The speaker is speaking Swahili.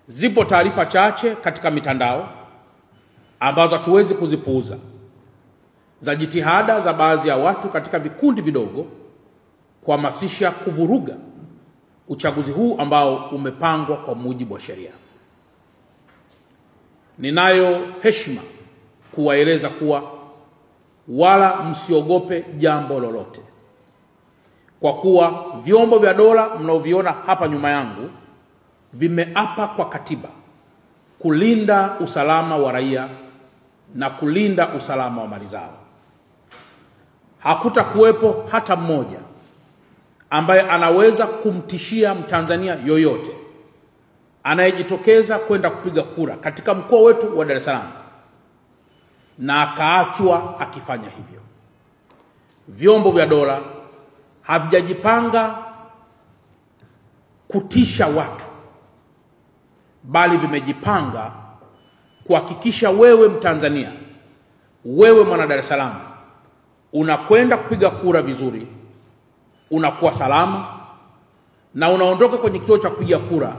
Zipo taarifa chache katika mitandao ambazo hatuwezi kuzipuuza za jitihada za baadhi ya watu katika vikundi vidogo kuhamasisha kuvuruga uchaguzi huu ambao umepangwa kwa mujibu wa sheria. Ninayo heshima kuwaeleza kuwa wala msiogope jambo lolote, kwa kuwa vyombo vya dola mnaoviona hapa nyuma yangu vimeapa kwa katiba kulinda usalama wa raia na kulinda usalama wa mali zao. Hakutakuwepo hata mmoja ambaye anaweza kumtishia Mtanzania yoyote anayejitokeza kwenda kupiga kura katika mkoa wetu wa Dar es Salaam na akaachwa akifanya hivyo. Vyombo vya dola havijajipanga kutisha watu, bali vimejipanga kuhakikisha wewe Mtanzania, wewe mwana Dar es Salaam, unakwenda kupiga kura vizuri, unakuwa salama na unaondoka kwenye kituo cha kupiga kura